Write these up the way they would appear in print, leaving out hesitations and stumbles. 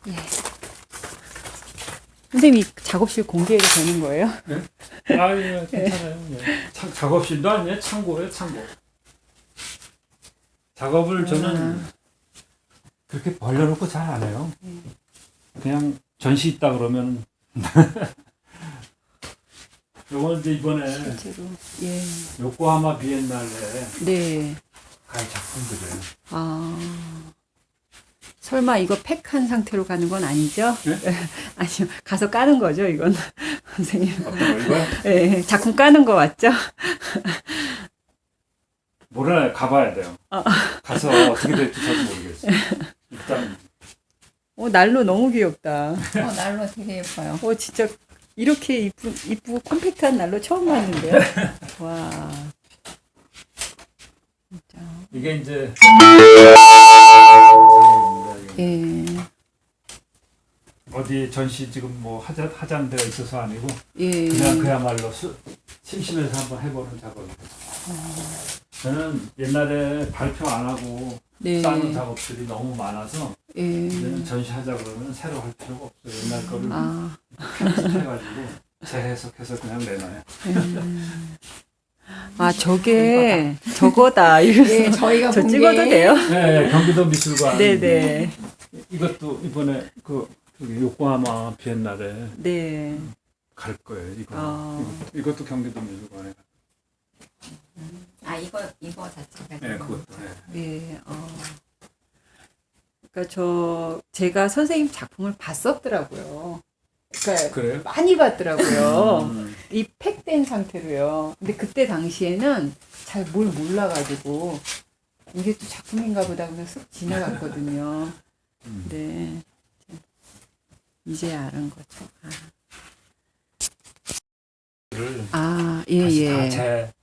예. 선생님, 이 작업실 공개해도 되는 거예요? 네? 아, 예, 괜찮아요. 예. 작업실도 아니에요. 창고예요, 창고. 작업을 저는 그렇게 벌려놓고 잘 안 해요. 그냥 전시 있다 그러면. 요건 이제 이번에 실제로. 예. 요코하마 비엔날레 네. 갈 작품들이에요. 아. 설마 이거 팩한 상태로 가는 건 아니죠? 네? 아니요. 가서 까는 거죠, 이건. 선생님. 어떤 거 이거요? 예, 작품 까는 거 맞죠? 몰라요. 가봐야 돼요. 가서 어떻게 될지 저도 모르겠어요. 일단 난로 너무 귀엽다. 난로 되게 예뻐요. 진짜 이렇게 이쁘고 컴팩트한 난로 처음 봤는데요. 와. 진짜. 이게 이제 작업입니다. 이게. 예. 어디 전시 지금 뭐 하자는 데가 있어서 아니고 예. 그냥 그야말로 심심해서 한번 해보는 작업이에요. 저는 옛날에 발표 안 하고 네. 쌓는 작업들이 너무 많아서 예. 이제는 전시하자 그러면 새로 할 필요가 없어요. 옛날 거를 아. 편집해가지고 재해석해서 그냥 내놔요. 저게 저거다. 이래서 예, 저희가 저 본 찍어도 게 돼요? 네, 경기도 미술관. 네네. 이것도 이번에 요코하마 비엔날에 네. 갈 거예요. 아. 이것도 경기도 미술관에. 이거 자체가 네, 그것도. 네. 예. 그러니까 제가 선생님 작품을 봤었더라고요. 그러니까 그래요? 많이 봤더라고요. 음. 이 팩된 상태로요. 근데 그때 당시에는 잘 뭘 몰라가지고 이게 또 작품인가 보다 그냥 쓱 지나갔거든요. 네. 이제 알은 거죠. 예, 다시 예. 다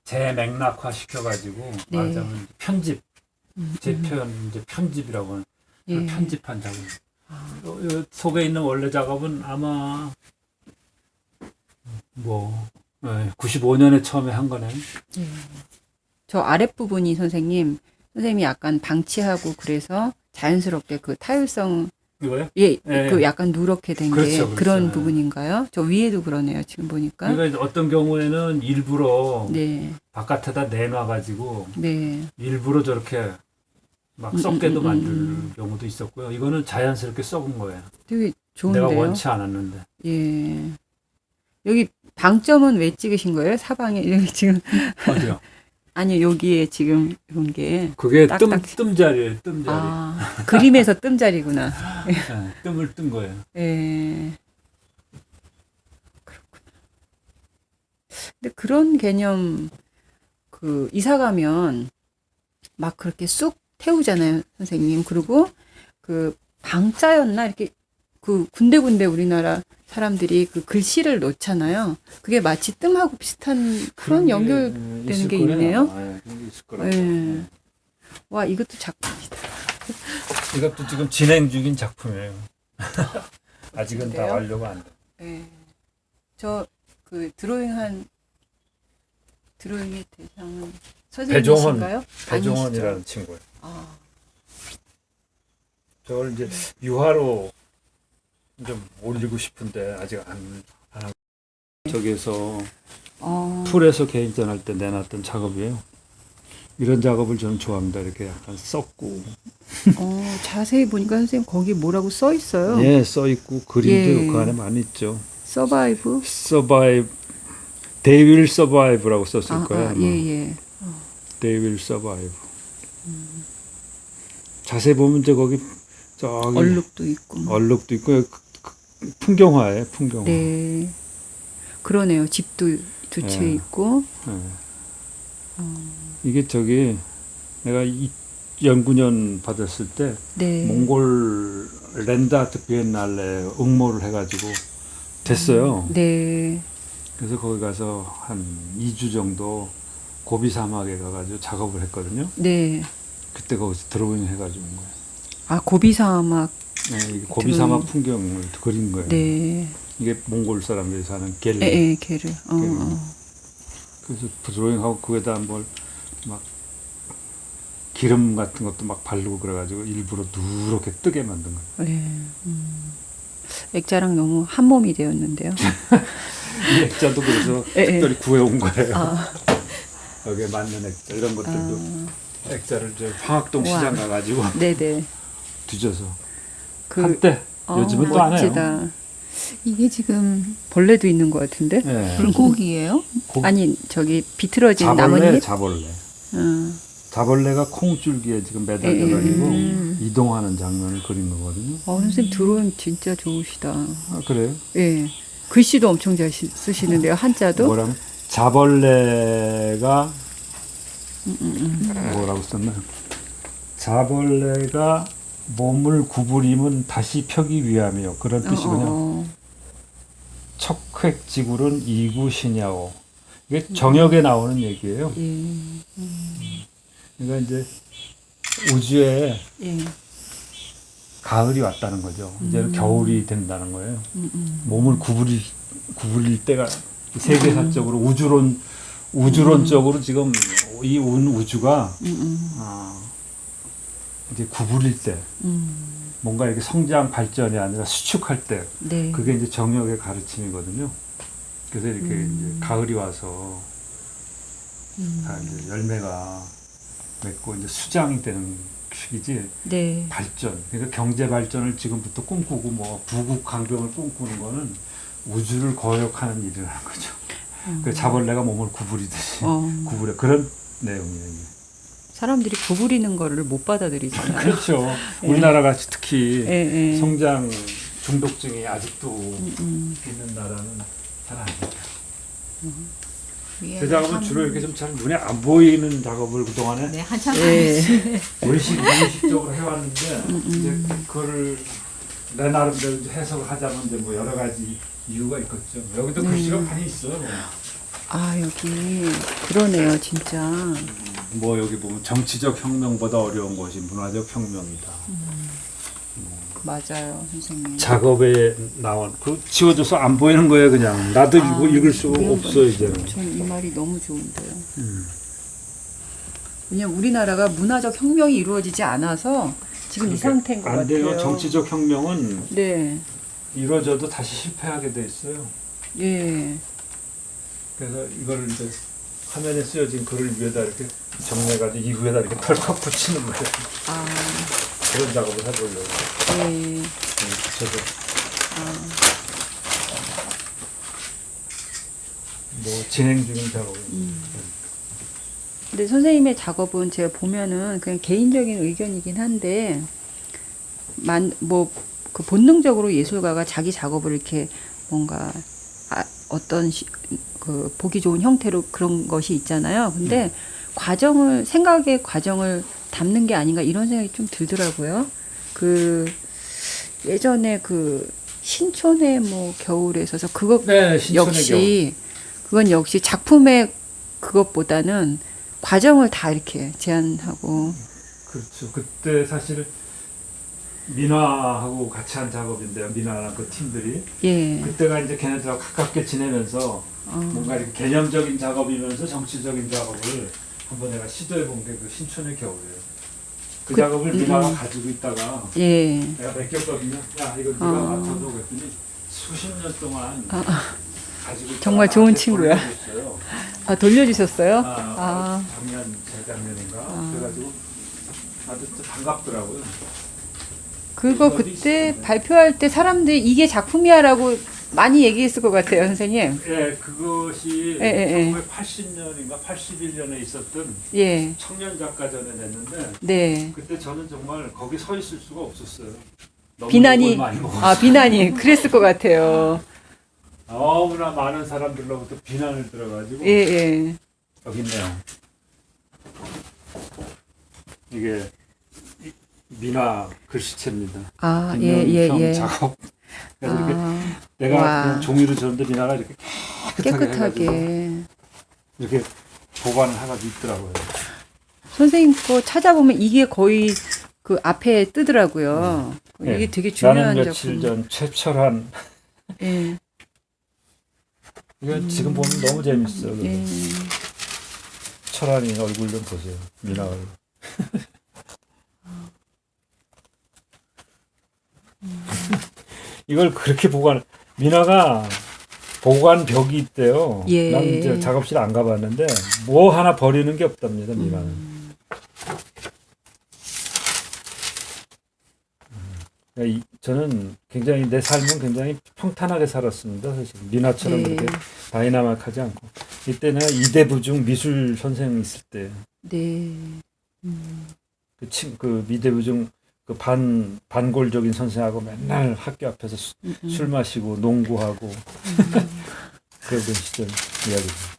재맥락화 시켜가지고 네. 말하자면 편집, 재편 이제 편집이라고 하는 예. 편집한 작업. 요 속에 있는 원래 작업은 아마 뭐 95년에 처음에 한 거네. 예. 저 아랫부분이 선생님이 약간 방치하고 그래서 자연스럽게 그 타율성, 이거요? 예, 예. 그 약간 누렇게 된 게 그렇죠, 그렇죠. 그런 예. 부분인가요? 저 위에도 그러네요, 지금 보니까. 그러니까 어떤 경우에는 일부러 네, 바깥에다 내놔가지고 네. 일부러 저렇게 막 썩게도 만들 경우도 있었고요. 이거는 자연스럽게 썩은 거예요. 되게 좋은데요? 내가 원치 않았는데. 예. 여기 방점은 왜 찍으신 거예요? 사방에, 여기 지금. 어디요? 아니, 여기에 지금 이런 게. 그게 딱딱. 뜸자리예요. 뜸자리. 그림에서 뜸자리구나. 네, 뜸을 뜬 거예요. 예. 그렇구나. 근데 그런 개념, 이사 가면 막 그렇게 쑥 태우잖아요, 선생님. 그리고 방자였나? 이렇게 군데군데 우리나라 사람들이 글씨를 놓잖아요. 그게 마치 뜸하고 비슷한 그런 연결되는 게 있네요. 있을 거라고. 예. 와, 이것도 작품이다. 이것도 지금 진행 중인 작품이에요. 아직은 다 그래요? 완료가 안 돼. 예. 저 드로잉의 대상은 선생님이신가요? 배종원이라는 친구예요. 아, 저걸 이제 유화로 좀 올리고 싶은데 아직 안 하고. 저기에서 풀에서 개인전 할 때 내놨던 작업이에요. 이런 작업을 저는 좋아합니다. 이렇게 약간 썩고. 자세히 보니까 선생님 거기 뭐라고 써 있어요? 예, 써 있고 그림도 예. 그 안에 많이 있죠. 서바이브? They will survive라고 썼을 거예요. 아마. 예. They will survive. 자세히 보면 거기 저기 얼룩도 있고. 얼룩도 있고 풍경화예요. 풍경화. 네. 그러네요. 집도 두 채 예. 있고. 예. 이게 내가 2009년 받았을 때 네. 몽골 랜드아트 비엔날레 응모를 해가지고 됐어요. 네. 그래서 거기 가서 한 2주 정도 고비 사막에 가가지고 작업을 했거든요. 네. 그때 거기서 드로잉 해가지고 온 거예요. 고비 사막. 네, 이게 고비 사막 풍경을 그린 거예요. 네. 이게 몽골 사람들이 사는 겔레. 예, 걔를. 그래서 드로잉하고 그에다 뭘 막 기름 같은 것도 막 바르고 그래가지고 일부러 누렇게 뜨게 만든 거예요. 예. 액자랑 너무 한 몸이 되었는데요. 이 액자도 그래서 예, 특별히 구해온 거예요. 아, 여기에 맞는 액자 이런 것들도 아, 액자를 저 황학동 우와. 시장 가가지고 네네. 뒤져서 그 한때 요즘은 또 안 해요. 멋지다. 이게 지금 벌레도 있는 것 같은데? 네. 불고기예요? 아니 저기 비틀어진 자벌레, 나뭇잎? 자벌레. 어. 자벌레가 콩줄기에 지금 매달려가지고 음. 이동하는 장면을 그린 거거든요. 선생님 드로잉 진짜 좋으시다. 아, 그래요? 예. 글씨도 엄청 잘 쓰시는데요. 한자도. 뭐라면 자벌레가 뭐라고 썼나요? 자벌레가 몸을 구부림은 다시 펴기 위함이요. 그런 뜻이군요. 척획지굴은 이구시냐오. 이게 정역에 나오는 얘기예요. 예. 그러니까 이제 우주에 예. 가을이 왔다는 거죠. 이제는 겨울이 된다는 거예요. 몸을 구부릴 때가 세계사적으로 우주론적으로 지금 이 우주가 이제 구부릴 때 뭔가 이렇게 성장 발전이 아니라 수축할 때 네. 그게 이제 정역의 가르침이거든요. 그래서 이렇게 이제 가을이 와서 다 이제 열매가 맺고 이제 수장이 되는 시기지. 네. 발전. 그러니까 경제 발전을 지금부터 꿈꾸고 뭐 부국 강병을 꿈꾸는 거는 우주를 거역하는 일이라는 거죠. 그 자벌레가 몸을 구부리듯이 구부려 그런 내용이에요. 이게. 사람들이 구부리는 거를 못 받아들이잖아요. 그렇죠. 우리나라 같이 특히 예, 예. 성장 중독증이 아직도 있는 나라는 잘 안 돼요. 제 작업은 주로 이렇게 좀 잘 눈에 안 보이는 작업을 그동안에 네, 한참 예. 무의식적으로 해왔는데 이제 그거를 내 나름대로 이제 해석을 하자면 이제 뭐 여러 가지 이유가 있겠죠. 여기도 글씨가 많이 있어요. 아 여기 그러네요 진짜. 뭐 여기 보면 정치적 혁명보다 어려운 것이 문화적 혁명이다. 맞아요 선생님. 작업에 나온 그 지워져서 안 보이는 거예요 그냥. 나도 읽을 수가 없어 이제는. 전 이 말이 너무 좋은데요. 왜냐면 우리나라가 문화적 혁명이 이루어지지 않아서 지금 이 상태인 것 안 같아요. 돼요. 정치적 혁명은 네. 이루어져도 다시 실패하게 돼 있어요. 예. 그래서 이거를 이제 화면에 쓰여진 글을 위에다 이렇게 정리해가지고 이 위에다 이렇게 털컥 붙이는 거예요. 아. 그런 작업을 해보려고. 예. 저도 뭐 진행 중인 작업은. 근데 선생님의 작업은 제가 보면은 그냥 개인적인 의견이긴 한데 그 본능적으로 예술가가 자기 작업을 이렇게 뭔가 그 보기 좋은 형태로 그런 것이 있잖아요. 근데 생각의 과정을 담는 게 아닌가 이런 생각이 좀 들더라고요. 그 예전에 그 신촌의 뭐 겨울에 있어서 그거 네, 신촌의 역시 그건 역시 작품의 그것보다는 과정을 다 이렇게 제안하고. 그렇죠. 그때 사실 민화하고 같이 한 작업인데요. 민화랑 그 팀들이. 예. 그때가 이제 걔네들하고 가깝게 지내면서 뭔가 이렇게 개념적인 작업이면서 정치적인 작업을 한번 내가 시도해 본 게 그 신촌의 겨울이에요. 그 작업을 민화가 가지고 있다가 예. 내가 맡겼거든요. 야 이거 네가 맡아줘 그랬더니 수십 년 동안 가지고 정말 있다가 좋은 나한테 친구야. 돌려줬어요. 아 돌려주셨어요? 작년 재작년인가 그래가지고 아주 또 반갑더라고요. 그거 그때 발표할 때 사람들이 이게 작품이야라고 많이 얘기했을 것 같아요, 선생님. 예, 그것이 예. 1980년인가 81년에 있었던 예. 청년 작가전에 냈는데 네. 그때 저는 정말 거기 서 있을 수가 없었어요. 너무 비난이 욕을 많이 먹었어요. 비난이 그랬을 것 같아요. 너무나 많은 사람들로부터 비난을 들어가지고 예. 여기 있네요. 이게 민화 글씨체입니다. 예. 작업. 그래서 이렇게 내가 와. 그냥 종이로 줬는데 민화가 이렇게 깨끗하게 깨끗하게. 이렇게 보관을 해가지고 있더라고요. 선생님 거 찾아보면 이게 거의 그 앞에 뜨더라고요. 이게 네. 되게 중요한 나는 며칠 작품. 전 최철한 예. 이거 지금 보면 너무 재밌어요. 예. 철한이 얼굴 좀 보세요. 민화 얼굴. 이걸 그렇게 미나가 보관벽이 있대요. 예. 난 이제 작업실 안 가봤는데 뭐 하나 버리는 게 없답니다. 미나는. 저는 굉장히 내 삶은 굉장히 평탄하게 살았습니다. 사실 미나처럼 네. 그렇게 다이나믹하지 않고 이때 내가 이대부중 미술 선생님 있을 때 네. 그 미대부중 그 반골적인 선생하고 맨날 학교 앞에서 술 마시고 농구하고 그러던 시절 이야기죠.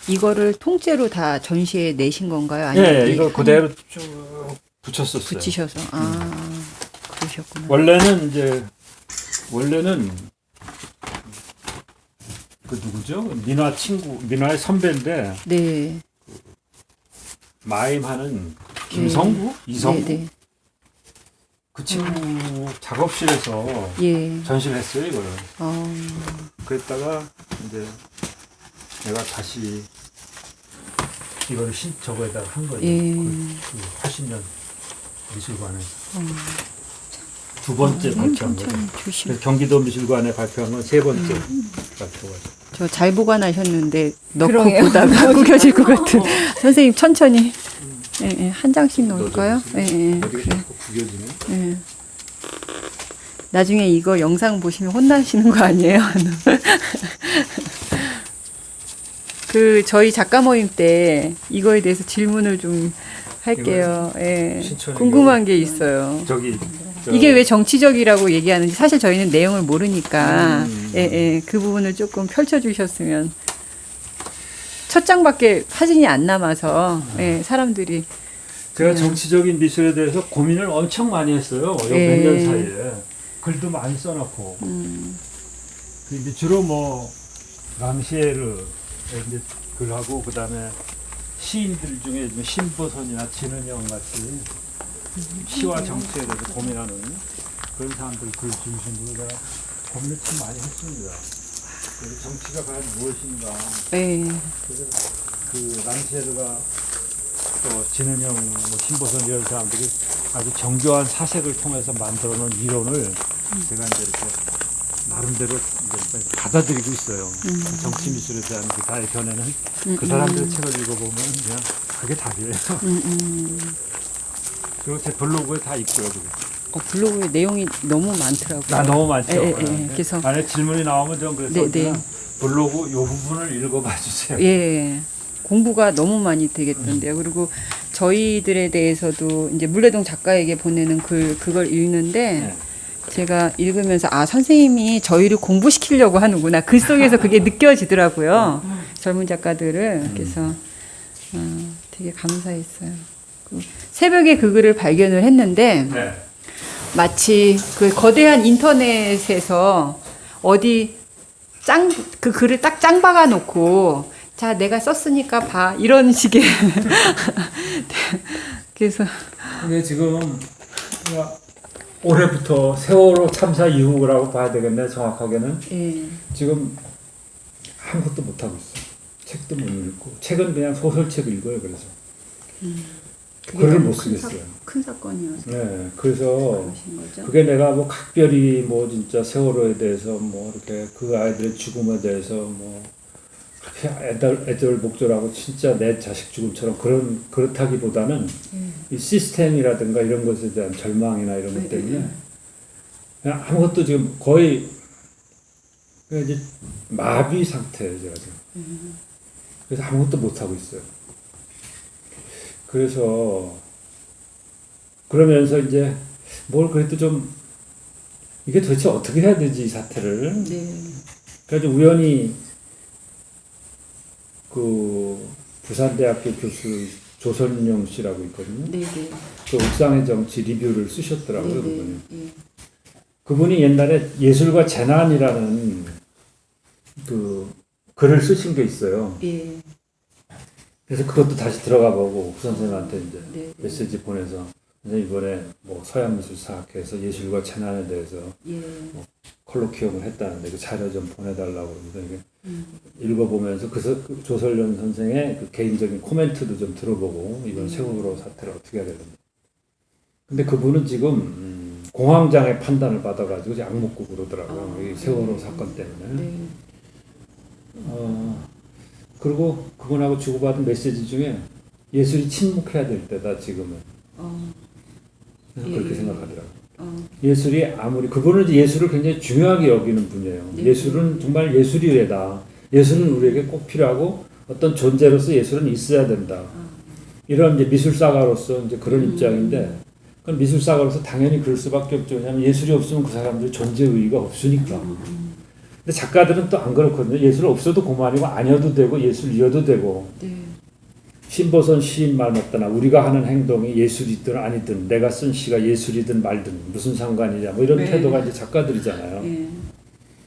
이거를 통째로 다 전시에 내신 건가요? 아니면 예, 이 이거 한- 그대로 쭉 붙였었어요. 붙이셔서 그러셨구나. 원래는 그 누구죠? 민화의 선배인데 네. 마임하는 김성구, 이성구 네, 네. 그 친구 작업실에서 예. 전시를 했어요 이거를. 어, 그랬다가 이제 내가 다시 이거를 저거에다가 한 거예요. 예. 그 80년 미술관에 두 번째 발표한 거죠. 천천히 조심. 그래서 경기도 미술관에 발표한 건 세 번째 발표가. 저 잘 보관하셨는데 넣고 그러게요. 보다가 구겨질 것 같은. 선생님 천천히. 예, 예. 한 장씩 넣을까요? 예, 예. 어디가 자꾸 구겨지네. 예. 나중에 이거 영상 보시면 혼나시는 거 아니에요? 그 저희 작가 모임 때 이거에 대해서 질문을 좀 할게요. 예. 신촌이 궁금한 게 있어요. 이게 왜 정치적이라고 얘기하는지 사실 저희는 내용을 모르니까 예, 예. 그 부분을 조금 펼쳐주셨으면. 첫 장밖에 사진이 안 남아서 예, 사람들이 제가 정치적인 미술에 대해서 고민을 엄청 많이 했어요. 예. 몇 년 사이에 글도 많이 써놓고. 근데 주로 뭐 랑시에르 이제 글하고 그다음에 시인들 중에 신보선이나 진은영 같이 시와 정치에 대해서 고민하는 그런 사람들 글 중심으로 내가 고민을 참 많이 했습니다. 그래서 정치가 과연 무엇인가. 예, 그래서 그 랑시에르가 또 진은영, 뭐 신보선 이런 사람들이 아주 정교한 사색을 통해서 만들어놓은 이론을 제가 이제 이렇게 나름대로 이제 받아들이고 있어요. 그 정치 미술에 대한 그 나의 견해는 그 사람들의 책을 읽어보면 그냥 그게 답이에요. 그리고 제 블로그에 다 있고요. 그게. 블로그에 내용이 너무 많더라고요. 너무 많죠. 예, 예, 예. 그래서 만약 질문이 나오면 좀 그래서 네, 네. 그냥 블로그 요 부분을 읽어봐 주세요. 예, 공부가 너무 많이 되겠던데요. 그리고 저희들에 대해서도 이제 물레동 작가에게 보내는 그걸 읽는데 네. 제가 읽으면서 선생님이 저희를 공부시키려고 하는구나. 글 속에서 그게 느껴지더라고요. 젊은 작가들을. 그래서 되게 감사했어요. 새벽에 그 글을 발견을 했는데 네. 마치 그 거대한 인터넷에서 어디 그 글을 딱 짱 박아 놓고 자 내가 썼으니까 봐 이런 식의 그래서 근데 지금 올해부터 세월호 참사 이후라고 봐야 되겠네 정확하게는. 예. 지금 아무것도 못하고 있어. 책도 못 읽고 책은 그냥 소설책 읽어요. 그래서 글을 너무 못 쓰겠어요. 큰 사건이어서 네, 그래서 그러신 거죠? 그게 내가 뭐 각별히 뭐 진짜 세월호에 대해서 뭐 이렇게 그 아이들의 죽음에 대해서 뭐 그렇게 애들 목졸하고 진짜 내 자식 죽음처럼 그렇다기보다는 이 시스템이라든가 이런 것에 대한 절망이나 이런 것 때문에 그냥 아무것도 지금 거의 그냥 이제 마비 상태예요, 제가 지금. 그래서 아무것도 못 하고 있어요. 그래서 그러면서 이제 뭘 그래도 좀 이게 도대체 어떻게 해야 되지 이 사태를. 네. 그래서 우연히 그 부산대학교 교수 조선용 씨라고 있거든요. 네, 네. 그 옥상의 정치 리뷰를 쓰셨더라고요. 네, 그분이. 네. 그분이 옛날에 예술과 재난이라는 그 글을 쓰신 게 있어요. 예. 그래서 그것도 다시 들어가 보고 그 선생님한테 이제 네. 메시지 보내서 선생님 이번에 뭐 서양미술사학회에서 예술과 재난에 대해서 예. 콜로키움을 했다는데 그 자료 좀 보내달라고 그러면서 이게 읽어보면서 그 조설련 선생의 그 개인적인 코멘트도 좀 들어보고 이번 세월호 사태를 어떻게 해야 되는지. 근데 그분은 지금 공황장애 판단을 받아가지고 악목고 그러더라고요. 이 세월호 사건 때문에. 네. 그리고 그분하고 주고받은 메시지 중에 예술이 침묵해야 될 때다 지금은. 그렇게 생각하더라고요. 예술이 아무리 그분은 이제 예술을 굉장히 중요하게 여기는 분이에요. 네. 예술은 정말 예술이 왜다. 예술은 우리에게 꼭 필요하고 어떤 존재로서 예술은 있어야 된다. 이런 이제 미술사가로서 이제 그런 입장인데, 그건 미술사가로서 당연히 그럴 수밖에 없죠. 왜냐하면 예술이 없으면 그 사람들이 존재 의의가 없으니까. 근데 작가들은 또 안 그렇거든요. 예술 없어도 그만이고 아니어도 되고 예술이어도 되고. 네. 신보선 시인 말 맞다나 우리가 하는 행동이 예술이든 아니든 내가 쓴 시가 예술이든 말든 무슨 상관이냐 뭐 이런 네. 태도가 이제 작가들이잖아요. 예.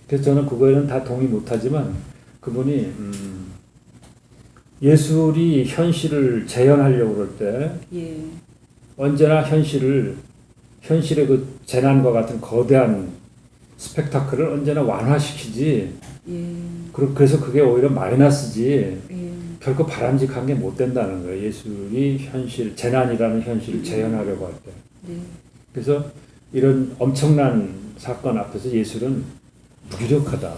그래서 저는 그거에는 다 동의 못하지만 그분이 예술이 현실을 재현하려고 그럴 때 예. 언제나 현실의 그 재난과 같은 거대한 스펙타클을 언제나 완화시키지. 예. 그래서 그게 오히려 마이너스지. 예. 결코 바람직한 게 못 된다는 거예요. 예술이 재난이라는 현실을 재현하려고 할 때. 네. 그래서 이런 엄청난 사건 앞에서 예술은 무기력하다.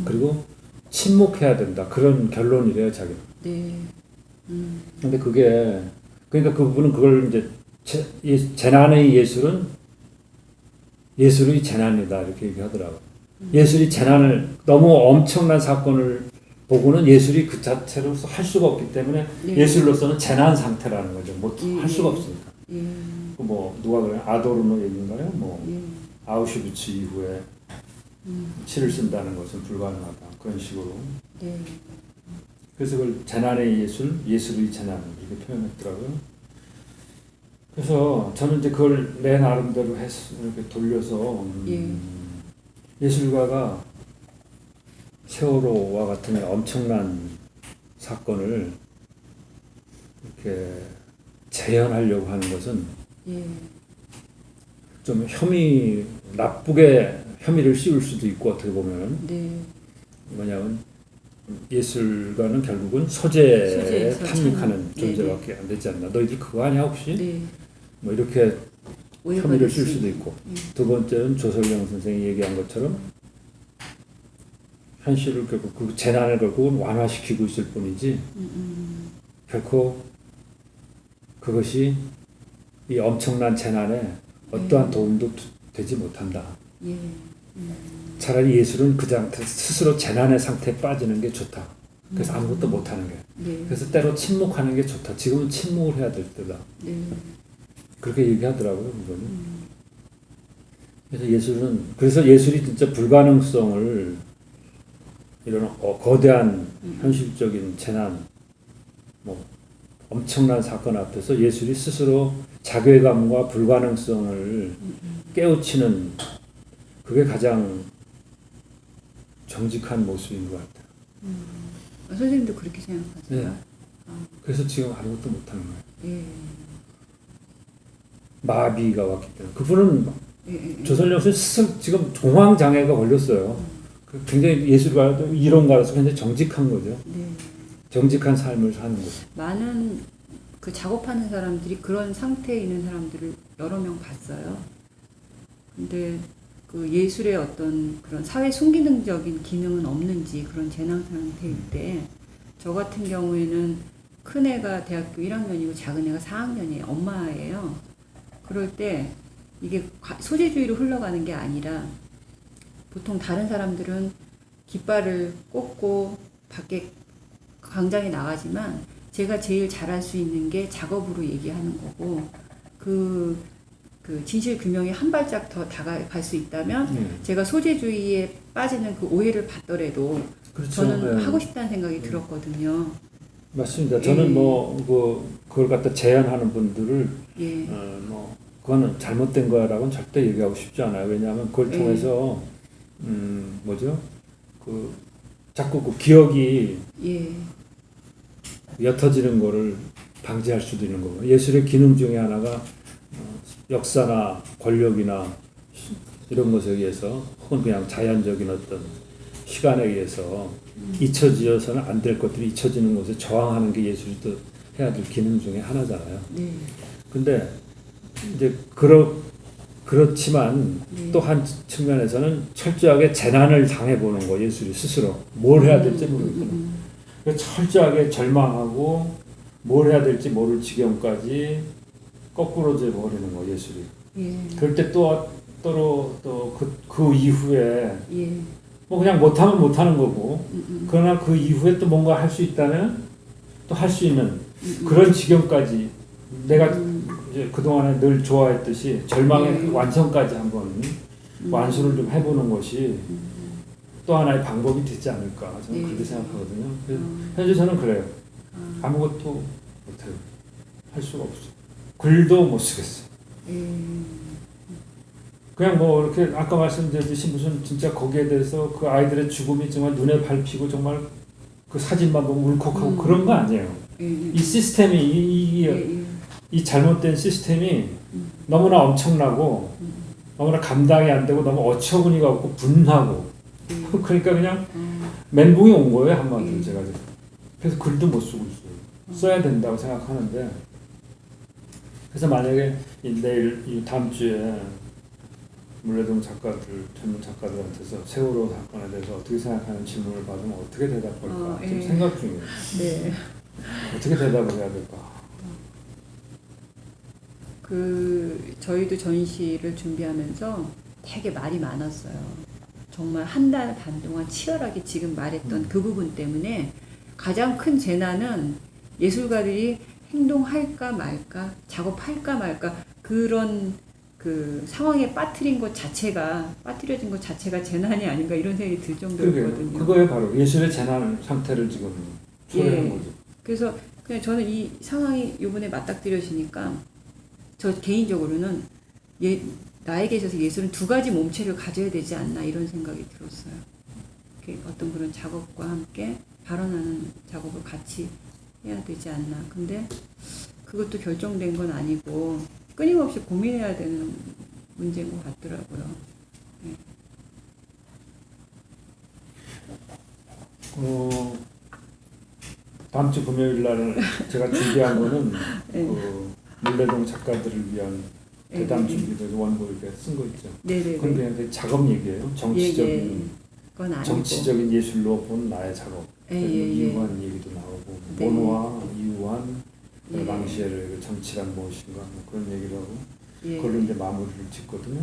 그리고 침묵해야 된다. 그런 결론이래요, 자기는. 네. 근데 그러니까 그분은 그걸 이제 재난의 예술은 예술의 재난이다. 이렇게 얘기하더라고요. 예술이 재난을, 너무 엄청난 사건을 보고는 예술이 그 자체로서 할 수가 없기 때문에 네. 예술로서는 재난 상태라는 거죠. 뭐 예, 할 수가 예. 없으니까. 예. 뭐 누가 그래? 아도르노 얘기인가요? 뭐 예. 아우슈비츠 이후에 시를 쓴다는 것은 불가능하다. 그런 식으로. 네. 그래서 그걸 재난의 예술, 예술의 재난 이렇게 표현했더라고요. 그래서 저는 이제 그걸 내 나름대로 이렇게 돌려서 예술가가 세월호와 같은 엄청난 사건을 이렇게 재현하려고 하는 것은 예. 좀 나쁘게 혐의를 씌울 수도 있고 어떻게 보면 네. 뭐냐면 예술가는 결국은 소재에 소재에서 탐닉하는 참, 존재밖에 안 되지 않나. 너희들 그거 아니야 혹시? 네. 뭐 이렇게 혐의를 오해받을 줄 수 수도 있는. 있고. 두 번째는 조설령 선생이 얘기한 것처럼 현실을 결국 그 재난을 결국은 완화시키고 있을 뿐이지 결코 그것이 이 엄청난 재난에 어떠한 도움도 되지 못한다. 예. 차라리 예술은 그 상태 스스로 재난의 상태에 빠지는 게 좋다. 그래서 아무것도 못하는 게. 네. 그래서 때로 침묵하는 게 좋다. 지금은 침묵을 해야 될 때다. 네. 그렇게 얘기하더라고요, 그거는. 그래서 예술이 진짜 불가능성을 이런 거대한 현실적인 재난, 뭐 엄청난 사건 앞에서 예술이 스스로 자괴감과 불가능성을 깨우치는 그게 가장 정직한 모습인 것 같아요. 선생님도 그렇게 생각하세요? 네. 그래서 지금 아무것도 못하는 거예요. 예. 마비가 왔기 때문에. 그분은 예. 조선영 씨 스스로 지금 공황장애가 걸렸어요. 굉장히 예술가도 이론가로서 굉장히 정직한 거죠. 네. 정직한 삶을 사는 거죠. 많은 그 작업하는 사람들이 그런 상태에 있는 사람들을 여러 명 봤어요. 근데 그 예술의 어떤 그런 사회 순기능적인 기능은 없는지 그런 재난 상태일 때 저 같은 경우에는 큰 애가 대학교 1학년이고 작은 애가 4학년이에요. 엄마예요. 그럴 때 이게 소재주의로 흘러가는 게 아니라 보통 다른 사람들은 깃발을 꽂고 밖에 광장에 나가지만 제가 제일 잘할 수 있는 게 작업으로 얘기하는 거고 그 진실 규명에 한 발짝 더 다가갈 수 있다면 제가 소재주의에 빠지는 그 오해를 받더라도 그렇죠. 저는 네. 하고 싶다는 생각이 들었거든요. 맞습니다. 저는 그걸 갖다 제안하는 분들을 예. 그거는 잘못된 거라고는 절대 얘기하고 싶지 않아요. 왜냐하면 그걸 통해서 자꾸 그 기억이 예. 옅어지는 거를 방지할 수도 있는 거고. 예술의 기능 중에 하나가 역사나 권력이나 이런 것에 의해서 혹은 그냥 자연적인 어떤 시간에 의해서 잊혀져서는 안 될 것들이 잊혀지는 것에 저항하는 게 예술이 또 해야 될 기능 중에 하나잖아요. 네. 근데 이제 그렇지만 네. 또 한 측면에서는 철저하게 재난을 당해보는 거 예술이 스스로 뭘 해야 될지 모르겠구나. 그래서 철저하게 절망하고 뭘 해야 될지 모를 지경까지 거꾸로져 버리는 거 예술이. 예. 그럴 때 그 이후에 예. 뭐 그냥 못하면 못하는 거고 그러나 그 이후에 또 뭔가 할 수 있다면 또 할 수 있는 그런 지경까지 내가 이제 그동안에 늘 좋아했듯이 절망의 그 완성까지 한번 완수를 좀 해보는 것이 또 하나의 방법이 되지 않을까 저는 그렇게 생각하거든요. 그래서 현재 저는 그래요. 아무것도 못해요. 할 수가 없어. 글도 못 쓰겠어. 그냥 뭐 이렇게 아까 말씀드렸듯이 무슨 진짜 거기에 대해서 그 아이들의 죽음이 정말 눈에 밟히고 정말 그 사진만 보면 울컥하고 그런 거 아니에요. 이 시스템이 이 잘못된 시스템이 너무나 엄청나고 너무나 감당이 안 되고 너무 어처구니가 없고 분하고 그러니까 그냥 멘붕이 온 거예요 한마디로 제가. 그래서 글도 못 쓰고 있어요. 써야 된다고 생각하는데 그래서 만약에 내일 다음 주에 물레동 작가들 젊은 작가들한테서 세월호 사건에 대해서 어떻게 생각하는 질문을 받으면 어떻게 대답할까 지금 생각 중이에요. 네. 어떻게 대답을 해야 될까? 저희도 전시를 준비하면서 되게 말이 많았어요. 정말 한 달 반 동안 치열하게 지금 말했던 그 부분 때문에 가장 큰 재난은 예술가들이 행동할까 말까, 작업할까 말까 그런 그 상황에 빠뜨려진 것 자체가 재난이 아닌가 이런 생각이 들 정도였거든요. 그거에 바로 예술의 재난 상태를 지금 초래한 거죠. 그래서 그냥 저는 이 상황이 이번에 맞닥뜨려지니까 저 개인적으로는 나에게 있어서 예술은 두 가지 몸체를 가져야 되지 않나 이런 생각이 들었어요. 어떤 그런 작업과 함께 발언하는 작업을 같이 해야 되지 않나. 근데 그것도 결정된 건 아니고 끊임없이 고민해야 되는 문제인 것 같더라고요. 네. 다음 주 금요일 날 제가 준비한 거는 그 물레동 작가들을 위한 대담 준비도 원고 이렇게 쓴 거 있죠. 그건 그냥 작업 얘기예요. 정치적인 예술로 본 나의 작업. 이유한 얘기도 나오고 모노와 이유한 랑시에르의 정치란 무엇인가 뭐 그런 얘기를 하고 그걸로 이제 마무리를 짓거든요.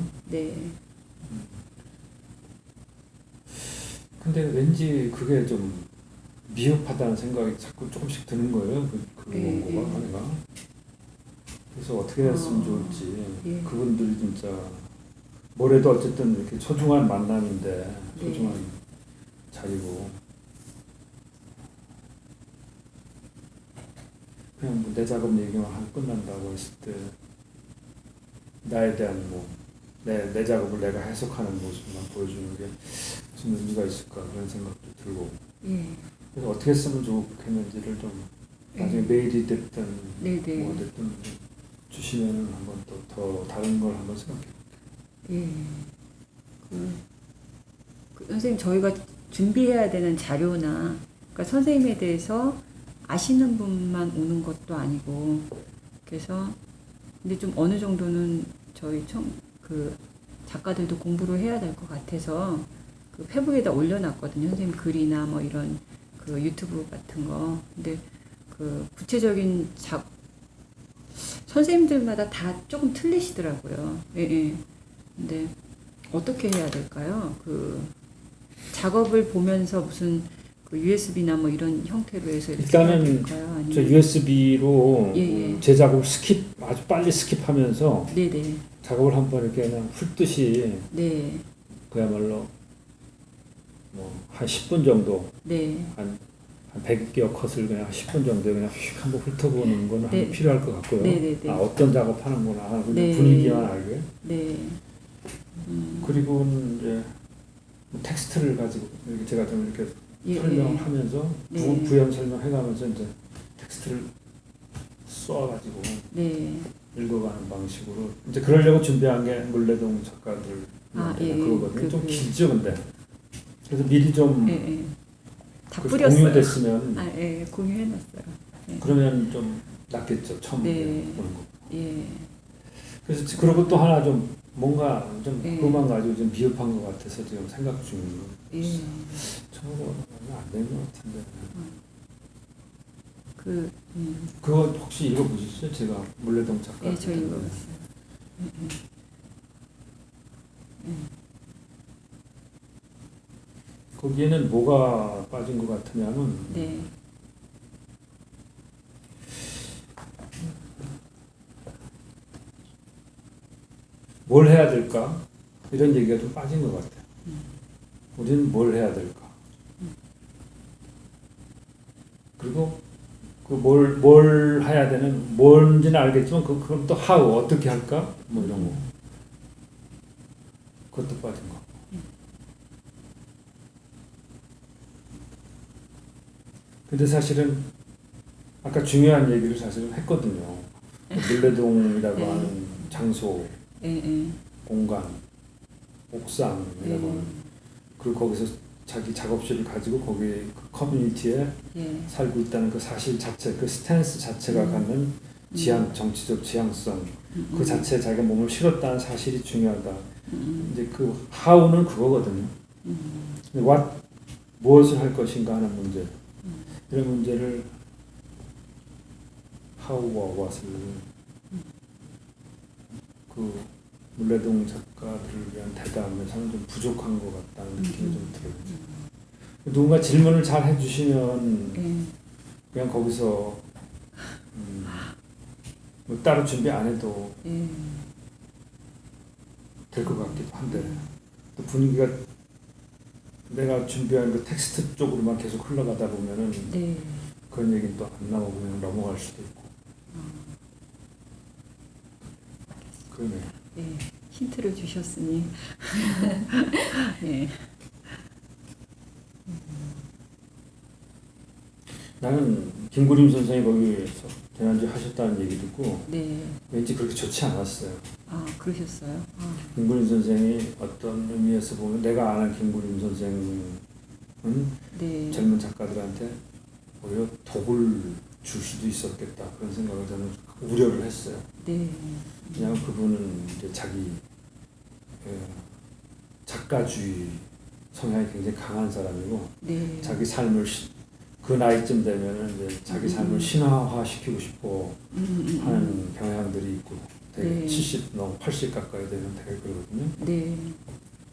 근데 왠지 그게 좀 미흡하다는 생각이 자꾸 조금씩 드는 거예요. 그 원고가 내가. 그래서 어떻게 했으면 좋을지 그분들이 진짜 뭐래도 어쨌든 이렇게 소중한 만남인데 소중한 자리고 그냥 뭐 내 작업 얘기만 하고 끝난다고 했을 때 나에 대한 내 작업을 내가 해석하는 모습만 보여주는 게 무슨 의미가 있을까 그런 생각도 들고 그래서 어떻게 쓰면 좋겠는지를 좀 나중에 메일이 됐든 뭐가 됐든 주시면 한번 또 더 다른 걸 한번 생각해 볼게요. 선생님 저희가 준비해야 되는 자료나 그러니까 선생님에 대해서 아시는 분만 오는 것도 아니고 그래서 근데 좀 어느 정도는 저희 그 작가들도 공부를 해야 될 것 같아서 그 페북에다 올려놨거든요. 선생님 글이나 뭐 이런 그 유튜브 같은 거. 근데 그 구체적인 선생님들마다 다 조금 틀리시더라고요. 근데 어떻게 해야 될까요? 그 작업을 보면서 무슨 그 USB나 뭐 이런 형태로 해서 일단은 저 USB로 제 작업을 아주 빨리 스킵하면서 작업을 한번 이렇게 그냥 훑듯이 그야말로 뭐 한 10분 정도 한 100여 컷을 그냥 10분 정도 그냥 휙 한번 훑어보는 거는 한번 필요할 것 같고요. 어떤 작업하는구나 그냥 분위기만 알게. 그리고는 이제 텍스트를 가지고 제가 좀 이렇게 설명하면서 부연 설명해가면서 이제 텍스트를 쏘아가지고 읽어가는 방식으로 이제 그러려고 준비한 게 물레동 작가들 그거거든요. 좀 길죠, 근데 그래서 미리 좀 예. 다 그 뿌렸어요. 공유됐으면 공유해놨어요. 예. 그러면 좀 낫겠죠. 처음 네. 보는 거. 예. 그래서 그리고 또 하나 좀 뭔가 좀 예. 그것만 가지고 좀 비겁한 것 같아서 지금 생각 중인 거. 예. 저거 안 되는 것 같은데. 그거 그거 혹시 읽어보셨어요? 제가 물레동 작가. 저 읽어봤어요. 거기에는 뭐가 빠진 것 같으냐면 네. 뭘 해야 될까? 이런 얘기가 좀 빠진 것 같아요. 우리는 뭘 해야 될까? 그리고 그 뭘 해야 되는 뭔지는 알겠지만 그럼 또 how 어떻게 할까? 뭐 이런 거. 그것도 빠진 거. 근데 사실은 아까 중요한 얘기를 사실은 했거든요. 물레동이라고 하는 장소, 공간, 옥상이라고 하는 그리고 거기서 자기 작업실을 가지고 거기 그 커뮤니티에 살고 있다는 그 사실 자체, 그 스탠스 자체가 갖는 정치적 지향성, 그 자체에 자기가 몸을 실었다는 사실이 중요하다. 이제 그 how는 그거거든요. what 무엇을 할 것인가 하는 문제. 이런 문제를 how와 what을 그 물레동 작가들을 위한 대담에서는 좀 부족한 것 같다는 느낌이 좀 들어요. 누군가 질문을 잘 해주시면 그냥 거기서 뭐 따로 준비 안 해도 될 것 같기도 한데 또 분위기가 내가 준비한 그 텍스트 쪽으로만 계속 흘러가다 보면은 그런 얘기는 또 안 나오고 그냥 넘어갈 수도 있고 그러네요. 힌트를 주셨으니. 예. 나는 김구림 선생이 거기에서 대난주 하셨다는 얘기 듣고 네. 왠지 그렇게 좋지 않았어요. 그러셨어요? 김구림 선생이 어떤 의미에서 보면 내가 아는 김구림 선생은 젊은 작가들한테 오히려 독을 줄 수도 있었겠다 그런 생각을 저는 우려를 했어요. 왜냐하면 그분은 이제 자기 작가주의 성향이 굉장히 강한 사람이고 자기 삶을 그 나이쯤 되면은 이제 자기 삶을 신화화 시키고 싶어 하는 경향들이 있고 되게 70 넘어 80 가까이 되면 되게 그러거든요.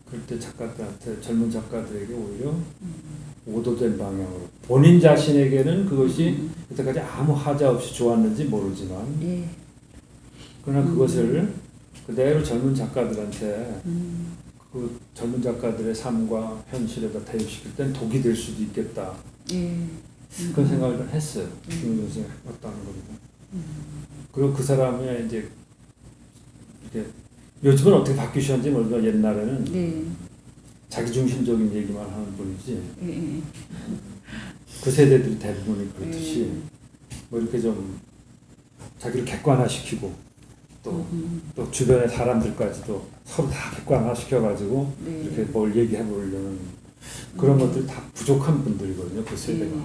그럴 때 작가들한테 젊은 작가들에게 오히려 오도된 방향으로 본인 자신에게는 그것이 그때까지 아무 하자 없이 좋았는지 모르지만 그러나 그것을 그대로 젊은 작가들한테 그 젊은 작가들의 삶과 현실에다 대입시킬 땐 독이 될 수도 있겠다. 그런 생각을 했어요. 김구림 선생이 했다는 겁니다. 그리고 그 사람의 이제 이렇게 요즘은 어떻게 바뀌셨는지 모르지만 옛날에는 자기중심적인 얘기만 하는 분이지 그 세대들이 대부분이 그렇듯이 뭐 이렇게 좀 자기를 객관화시키고 또 주변의 사람들까지도 서로 다 객관화시켜가지고 이렇게 뭘 얘기해 보려는 그런 것들이 다 부족한 분들이거든요. 그 세대가.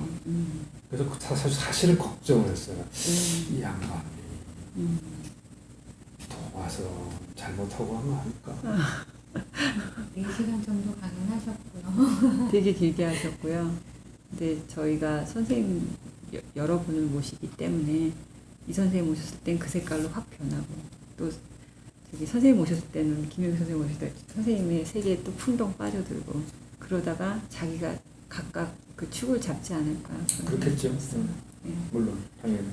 그래서 사실은 걱정을 했어요. 이 양반이 또 와서 잘못하고 한 거 아닐까. 4시간 정도 강연하셨고요. 되게 길게 하셨고요. 근데 저희가 선생님 여러 분을 모시기 때문에 이 선생님 오셨을 땐 그 색깔로 확 변하고 또 저기 선생님 오셨을 때는 김영희 선생님 오셨을 때 선생님의 세계에 또 풍덩 빠져들고 그러다가 자기가 각각 그 축을 잡지 않을까. 그렇겠죠. 물론 당연히.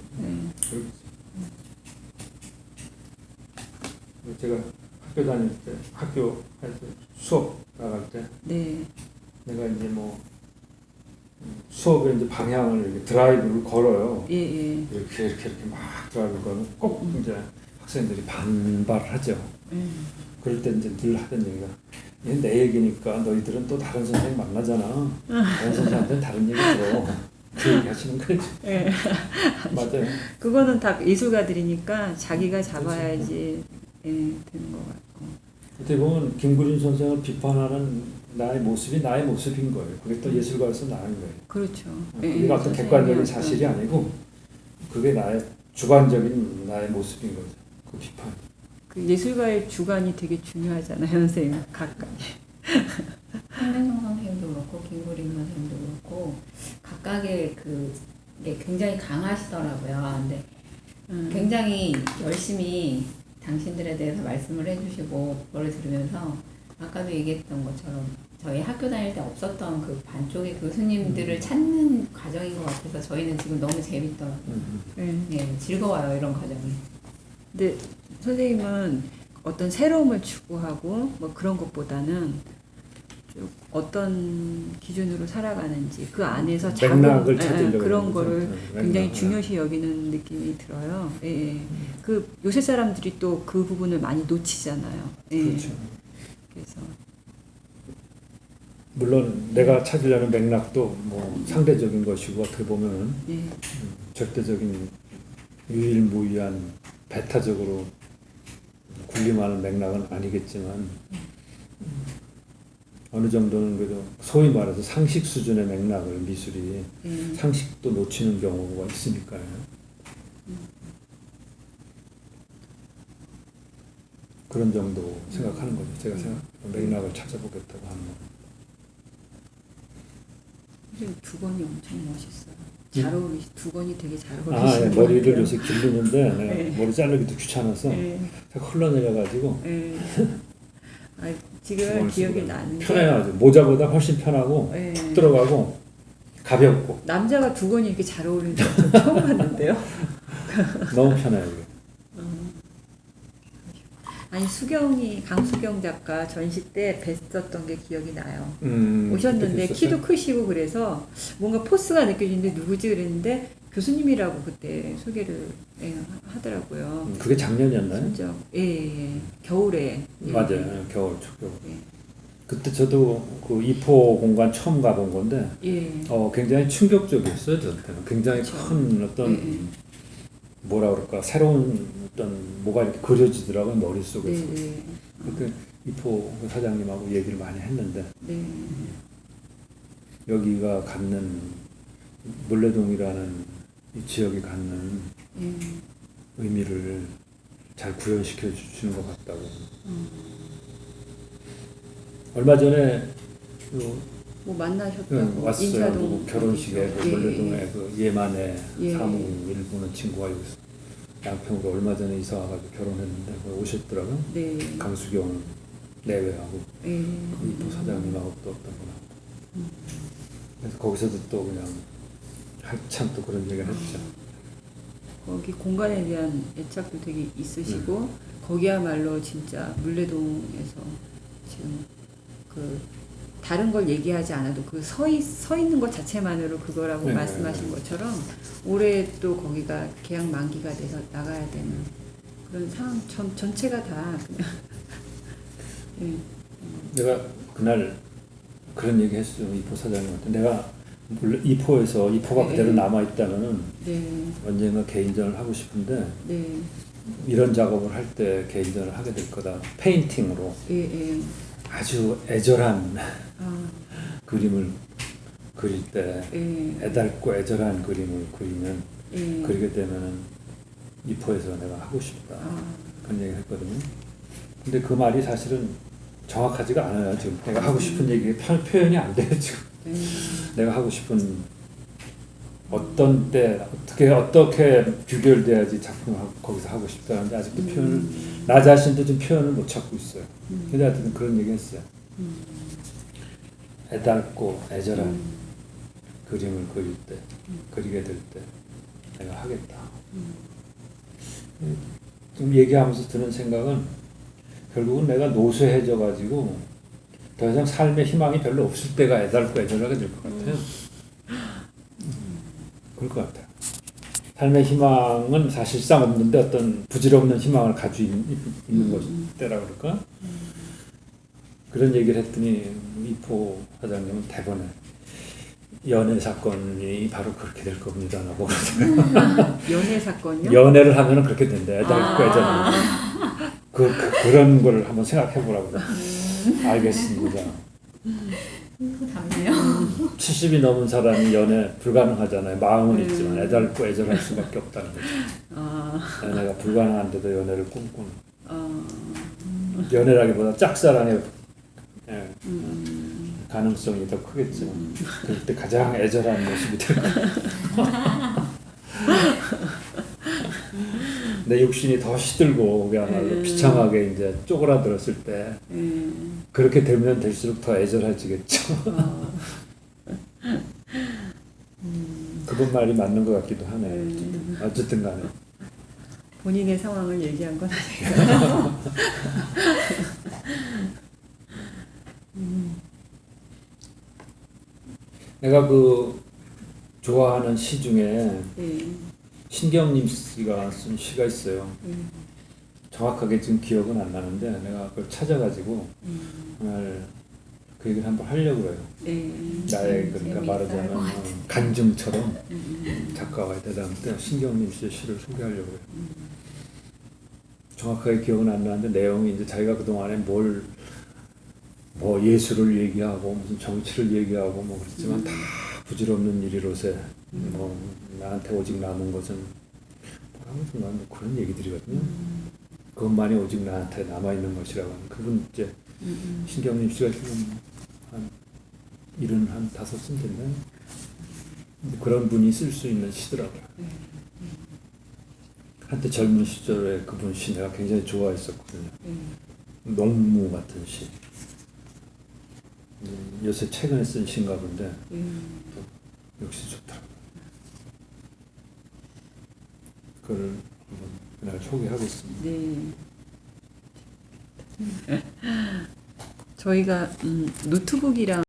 그렇겠죠. 제가 학교 다닐 때 학교 할 때 수업 나갈 때 내가 이제 뭐 수업의 이제 방향을 이렇게 드라이브를 걸어요. 이렇게 막 드라이브를 걸면 꼭 이제 학생들이 반발을 하죠. 그럴 때 이제 늘 하던 얘기가 이게 내 얘기니까 너희들은 또 다른 선생님 만나잖아. 다른 선생님한테는 다른 얘기 들어. 그 얘기 하시는 거지. 맞아요. 그거는 다 예술가들이니까 자기가 잡아야지 되는 것 같고. 어떻게 보면 김구림 선생을 비판하는 나의 모습이 나의 모습인 거예요. 그게 또 예술가로서 나은 거예요. 그렇죠. 그게 어떤 객관적인 사실이 아니고 그게 나의 주관적인 나의 모습인 거죠. 그 비판. 그 예술가의 주관이 되게 중요하잖아요, 선생님. 각각. 한민성 선생님도 그렇고 김구림 선생님도 그렇고 각각의 게 굉장히 강하시더라고요. 근데 굉장히 열심히 당신들에 대해서 말씀을 해주시고 그걸 들으면서 아까도 얘기했던 것처럼 저희 학교 다닐 때 없었던 그 반쪽의 교수님들을 찾는 과정인 것 같아서 저희는 지금 너무 재밌더라고요. 네, 즐거워요 이런 과정이. 근데 선생님은 어떤 새로움을 추구하고 뭐 그런 것보다는 좀 어떤 기준으로 살아가는지 그 안에서 맥락을 찾으려고 그런 하는 거를 거죠. 굉장히 맥락. 중요시 여기는 느낌이 들어요. 예, 예. 그 요새 사람들이 또 그 부분을 많이 놓치잖아요. 예. 그렇죠. 그래서 물론 내가 찾으려는 맥락도 뭐 상대적인 것이고 어떻게 보면은 예. 절대적인 유일무이한 배타적으로 군림하는 맥락은 아니겠지만 어느 정도는 그래도 소위 말해서 상식 수준의 맥락을 미술이 상식도 놓치는 경우가 있으니까요. 그런 정도 생각하는 거죠. 제가 맥락을 찾아보겠다고 하는 거. 선생님 두건이 엄청 멋있어요. 잘 어울리시 두건이 되게 잘 어울리시는 아, 예, 것 머리를 같아요. 요새 기르는데 내가 네. 머리 자르기도 귀찮아서 예. 흘러내려가지고 예. 아, 지금 기억이 나는데 편해요. 아주 모자보다 훨씬 편하고 예. 툭 들어가고 가볍고 남자가 두건이 이렇게 잘 어울리는 건 처음 봤는데요. 너무 편해요. 이게. 아니 강수경 작가 전시 때 뵀었던 게 기억이 나요. 오셨는데 그때 키도 있었어요? 크시고 그래서 뭔가 포스가 느껴지는데 누구지 그랬는데 교수님이라고 그때 소개를 하더라고요. 그게 작년이었나요? 진짜 예. 겨울에 맞아요. 겨울 초겨울. 예. 그때 저도 그 이포 공간 처음 가본 건데 예. 굉장히 충격적이었어요. 저한테는 굉장히 그쵸. 큰 어떤 뭐라 그럴까 새로운 어떤 뭐가 이렇게 그려지더라고요 머릿속에서. 네. 그때 이포 그 사장님하고 얘기를 많이 했는데 네. 여기가 갖는 물레동이라는 이 지역이 갖는 예. 의미를 잘 구현시켜 주시는 것 같다고. 얼마 전에 뭐 만나셨다고 왔어요. 인사동 그 결혼식에 그 어디죠? 물레동에 그 예만의 예. 사무 일부는 친구가 여기서 양평으로 얼마 전에 이사 와가지고 결혼했는데 거기 오셨더라고요. 네. 강수경 내외하고 예. 그 이포 사장님하고 또 어떤 분하고. 그래서 거기서도 또 그냥 한참 또 그런 얘기를 했죠. 거기 공간에 대한 애착도 되게 있으시고 거기야말로 진짜 물레동에서 지금 그 다른 걸 얘기하지 않아도 그 서 있는 것 자체만으로 그거라고 네. 말씀하신 것처럼 올해 또 거기가 계약 만기가 돼서 나가야 되는 그런 상황 전체가 다 그냥 예. 내가 그날 그런 얘기 했어요. 이포 사장님한테. 내가 이포에서 이포가 네. 그대로 남아있다면은 네. 언젠가 개인전을 하고 싶은데 네. 이런 작업을 할 때 개인전을 하게 될 거다. 페인팅으로 예. 아주 애절한 아, 그림을 그릴 때 예. 애달고 애절한 그림을 그리면 예. 그리게 되면은 이포에서 내가 하고 싶다. 그런 얘기를 했거든요. 근데 그 말이 사실은 정확하지가 않아요. 지금 내가 하고 싶은 얘기 표현이 안 돼요. 지금 내가 하고 싶은 어떤 때 어떻게 규결돼야지 작품을 거기서 하고 싶다는데 아직도 표현을 나 자신도 좀 표현을 못 찾고 있어요. 근데 하여튼 그런 얘기 했어요. 애달고 애절한 그림을 그리게 될 때 내가 하겠다. 좀 얘기하면서 드는 생각은 결국은 내가 노쇠해져 가지고 더 이상 삶의 희망이 별로 없을 때가 애달고 애절하게 될 것 같아요. 그럴 것 같아요. 삶의 희망은 사실상 없는데 어떤 부질없는 희망을 가지고 있는 것 때라 그럴까? 그런 얘기를 했더니 이포 사장님은 대본에 연애 사건이 바로 그렇게 될 겁니다. 라고 그러더라고요. 연애 사건요? 연애를 하면 그렇게 된다. 애달고 애절하게. 그런 걸 한번 생각해 보라고. 알겠습니다. 이거 답네요. 70이 넘은 사람이 연애 불가능하잖아요. 마음은 있지만 애달고 애절할 수밖에 없다는 거죠. 연애가 불가능한데도 연애를 꿈꾸는. 연애라기보다 짝사랑의 가능성이 더 크겠지만 그럴 때 가장 애절한 모습이 될 거예요. 내 육신이 더 시들고 그야말로 비참하게 이제 쪼그라들었을 때 그렇게 되면 될수록 더 애절해지겠죠. 그분 말이 맞는 것 같기도 하네요. 어쨌든 간에 본인의 상황을 얘기한 건 아니에요. 내가 그 좋아하는 시 중에 예. 신경림 씨가 쓴 시가 있어요. 정확하게 지금 기억은 안 나는데 내가 그걸 찾아가지고 오늘 그 얘기를 한번 하려고 해요. 예. 나의 그러니까 말하자면 간증처럼 작가와의 대담 때 신경림 씨의 시를 소개하려고 해요. 정확하게 기억은 안 나는데 내용이 이제 자기가 그동안에 뭐 예술을 얘기하고 무슨 정치를 얘기하고 뭐 그랬지만 다 부질없는 일이로세 뭐 나한테 오직 남은 것은 뭐 그런 얘기들이거든요. 그것만이 오직 나한테 남아있는 것이라고 하는 그분 이제 신경림 씨가 지금 한 75쯤 됐나요? 그런 분이 쓸 수 있는 시더라고요. 한때 젊은 시절에 그분 시 내가 굉장히 좋아했었거든요. 농무 같은 시. 요새 최근에 쓴 시인가 본데 역시 좋더라고요. 그걸 한번 그날 소개하겠습니다. 네. 저희가 노트북이랑